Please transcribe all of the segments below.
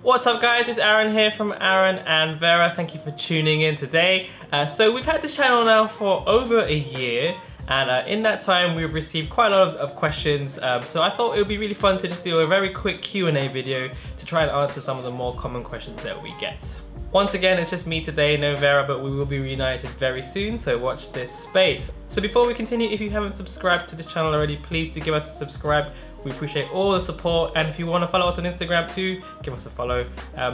What's up guys, it's Aaron here from Aaron and Vera. Thank you for tuning in today. So we've had this channel now for over a year, and in that time we've received quite a lot of questions, so I thought it would be really fun to just do a very quick Q&A video to try and answer some of the more common questions that we get. Once again, it's just me today, no Vera, but we will be reunited very soon, so watch this space. So before we continue, if you haven't subscribed to this channel already, please do give us a subscribe. We appreciate all the support, and if you want to follow us on Instagram too, give us a follow.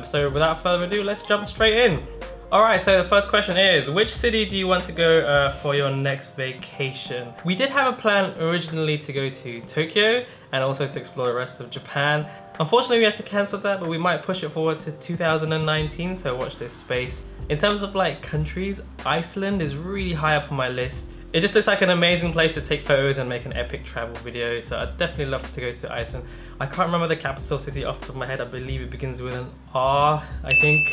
So without further ado, let's jump straight in. Alright, so the first question is, which city do you want to go for your next vacation? We did have a plan originally to go to Tokyo and also to explore the rest of Japan. Unfortunately, we had to cancel that, but we might push it forward to 2019, so watch this space. In terms of like countries, Iceland is really high up on my list. It just looks like an amazing place to take photos and make an epic travel video, so I'd definitely love to go to Iceland. I can't remember the capital city off the top of my head. I believe it begins with an R, I think.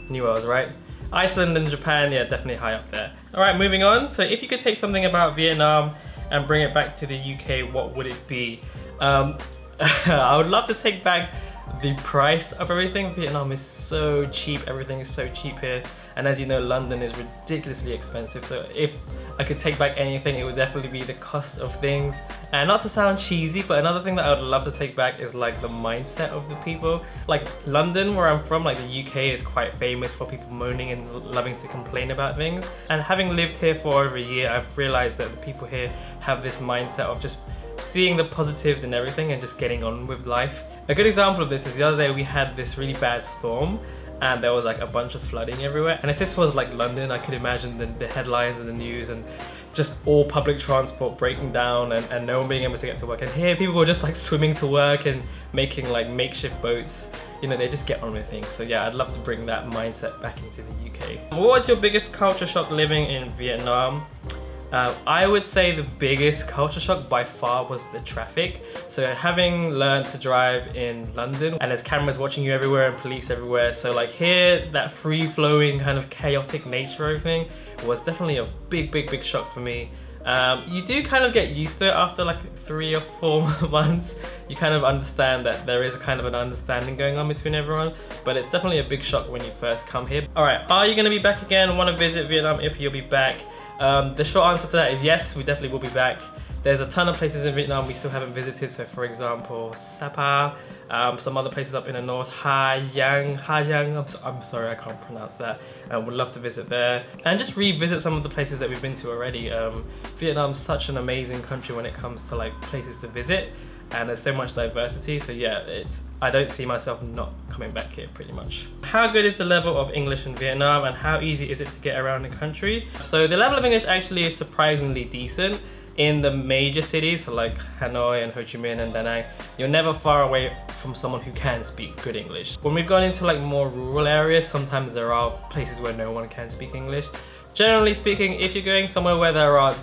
Knew I was right. Iceland and Japan, yeah, definitely high up there. Alright, moving on. So if you could take something about Vietnam and bring it back to the UK, what would it be? I would love to take back the price of everything. Vietnam is so cheap, everything is so cheap here. And as you know, London is ridiculously expensive. So if I could take back anything, it would definitely be the cost of things. And not to sound cheesy, but another thing that I would love to take back is like the mindset of the people. Like London, where I'm from, like the UK is quite famous for people moaning and loving to complain about things. And having lived here for over a year, I've realized that the people here have this mindset of just seeing the positives in everything and just getting on with life. A good example of this is the other day we had this really bad storm and there was like a bunch of flooding everywhere. And if this was like London, I could imagine the headlines and the news and just all public transport breaking down and no one being able to get to work. And here people were just like swimming to work and making like makeshift boats. You know, they just get on with things. So yeah, I'd love to bring that mindset back into the UK. What was your biggest culture shock living in Vietnam? I would say the biggest culture shock by far was the traffic. So having learned to drive in London and there's cameras watching you everywhere and police everywhere. So like here, that free-flowing kind of chaotic nature of everything was definitely a big shock for me. You do kind of get used to it after like 3 or 4 months. You kind of understand that there is a kind of an understanding going on between everyone, but it's definitely a big shock when you first come here. All right, are you gonna be back again? Want to visit Vietnam? If you'll be back. The short answer to that is yes, we definitely will be back. There's a ton of places in Vietnam we still haven't visited. So for example, Sapa, some other places up in the north, Ha Giang, I'm sorry, I can't pronounce that. Would love to visit there and just revisit some of the places that we've been to already. Vietnam's such an amazing country when it comes to like places to visit, and there's so much diversity. So yeah, I don't see myself not coming back here pretty much. How good is the level of English in Vietnam and how easy is it to get around the country? So the level of English actually is surprisingly decent. In the major cities, so like Hanoi and Ho Chi Minh and Da Nang, you're never far away from someone who can speak good English. When we've gone into like more rural areas, sometimes there are places where no one can speak English. Generally speaking, if you're going somewhere where there are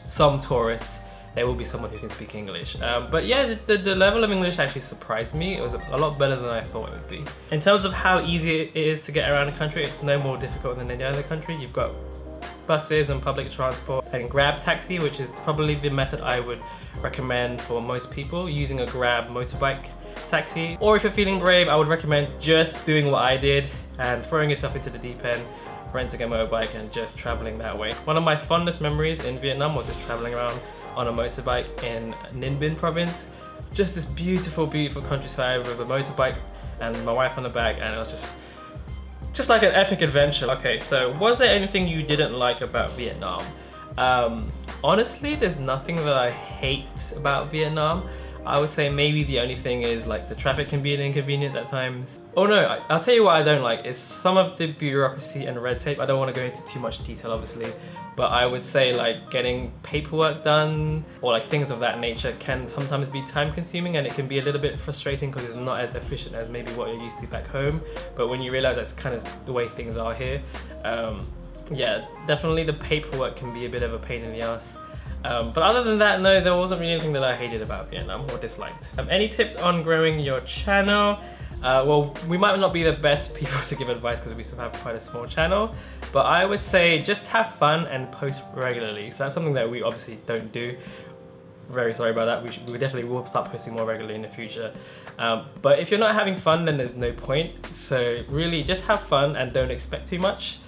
some tourists, there will be someone who can speak English. But yeah, the level of English actually surprised me. It was a lot better than I thought it would be. In terms of how easy it is to get around the country, it's no more difficult than any other country. You've got buses and public transport and Grab taxi, which is probably the method I would recommend for most people, using a Grab motorbike taxi. Or if you're feeling brave, I would recommend just doing what I did and throwing yourself into the deep end, renting a motorbike and just traveling that way. One of my fondest memories in Vietnam was just traveling around on a motorbike in Ninh Binh province. Just this beautiful countryside with a motorbike and my wife on the back, and it was just like an epic adventure. Okay, so was there anything you didn't like about Vietnam? Honestly, there's nothing that I hate about Vietnam. I would say maybe the only thing is like the traffic can be an inconvenience at times. Oh no, I'll tell you what I don't like is some of the bureaucracy and red tape. I don't want to go into too much detail obviously, but I would say like getting paperwork done or like things of that nature can sometimes be time consuming, and it can be a little bit frustrating because it's not as efficient as maybe what you're used to back home. But when you realize that's kind of the way things are here, yeah, definitely the paperwork can be a bit of a pain in the ass. But other than that, no, there wasn't really anything that I hated about Vietnam or disliked. Any tips on growing your channel? Well, we might not be the best people to give advice because we still have quite a small channel, but I would say just have fun and post regularly. So that's something that we obviously don't do. very sorry about that. We definitely will start posting more regularly in the future. But if you're not having fun, then there's no point. So really just have fun and don't expect too much.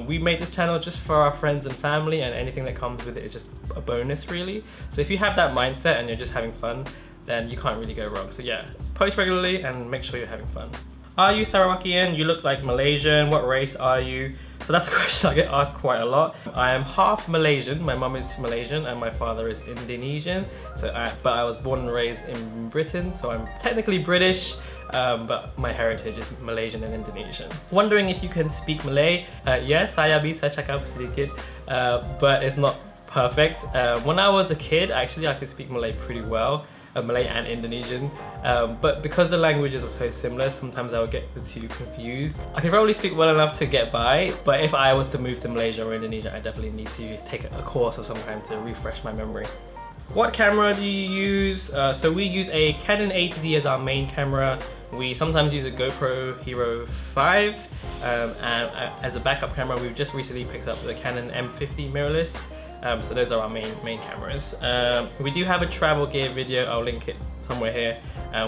We made this channel just for our friends and family, and anything that comes with it is just a bonus really. So if you have that mindset and you're just having fun, then you can't really go wrong. So yeah, post regularly and make sure you're having fun. Are you Sarawakian? You look like Malaysian. What race are you? So that's a question I get asked quite a lot. I am half Malaysian. My mum is Malaysian and my father is Indonesian. But I was born and raised in Britain, so I'm technically British. But my heritage is Malaysian and Indonesian. Wondering if you can speak Malay? Yes, saya bisa cakap sedikit, but it's not perfect. When I was a kid, actually, I could speak Malay pretty well, Malay and Indonesian, but because the languages are so similar, sometimes I would get the two confused. I can probably speak well enough to get by, but if I was to move to Malaysia or Indonesia, I definitely need to take a course of some kind to refresh my memory. What camera do you use? So we use a Canon 80D as our main camera. We sometimes use a GoPro Hero 5, and as a backup camera, we've just recently picked up the Canon M50 mirrorless. So those are our main cameras. We do have a travel gear video, I'll link it somewhere here,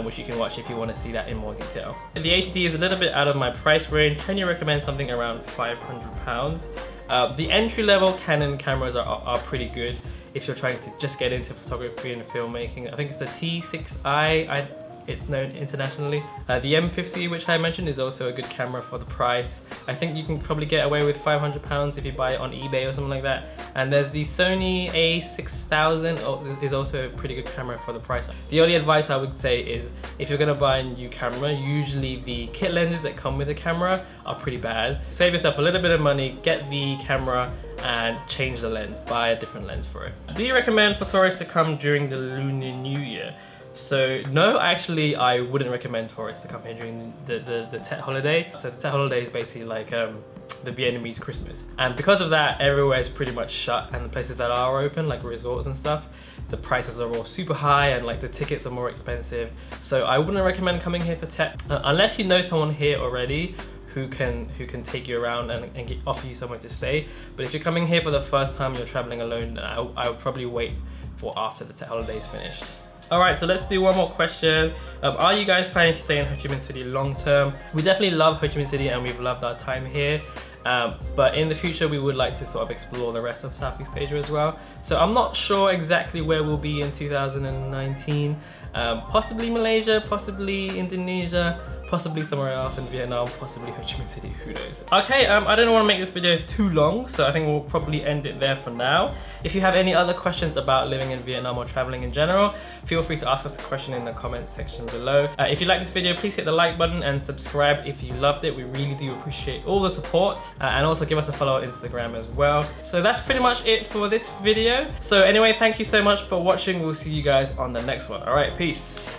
which you can watch if you want to see that in more detail. The 80D is a little bit out of my price range. Can you recommend something around £500? The entry-level Canon cameras are pretty good if you're trying to just get into photography and filmmaking. I think it's the T6i, it's known internationally. The M50, which I mentioned, is also a good camera for the price. I think you can probably get away with £500 if you buy it on eBay or something like that. And there's the Sony a6000, is also a pretty good camera for the price. The only advice I would say is, if you're gonna buy a new camera, usually the kit lenses that come with the camera are pretty bad. Save yourself a little bit of money, get the camera and change the lens, buy a different lens for it. Do you recommend for tourists to come during the Lunar New Year? So no, actually I wouldn't recommend tourists to come here during the Tet holiday. So the Tet holiday is basically like the Vietnamese Christmas. And because of that, everywhere is pretty much shut, and the places that are open, like resorts and stuff, the prices are all super high and like the tickets are more expensive. So I wouldn't recommend coming here for Tet, unless you know someone here already who can take you around and offer you somewhere to stay. But if you're coming here for the first time, you're traveling alone, I would probably wait for after the Tet holiday is finished. Alright, so let's do one more question. Are you guys planning to stay in Ho Chi Minh City long term? We definitely love Ho Chi Minh City and we've loved our time here. But in the future, we would like to sort of explore the rest of Southeast Asia as well. So I'm not sure exactly where we'll be in 2019. Possibly Malaysia, possibly Indonesia, possibly somewhere else in Vietnam, possibly Ho Chi Minh City, who knows. Okay, I don't want to make this video too long, so I think we'll probably end it there for now. If you have any other questions about living in Vietnam or traveling in general, feel free to ask us a question in the comments section below. If you like this video, please hit the like button and subscribe if you loved it. We really do appreciate all the support, and also give us a follow on Instagram as well. So that's pretty much it for this video. So anyway, thank you so much for watching. We'll see you guys on the next one. All right, peace.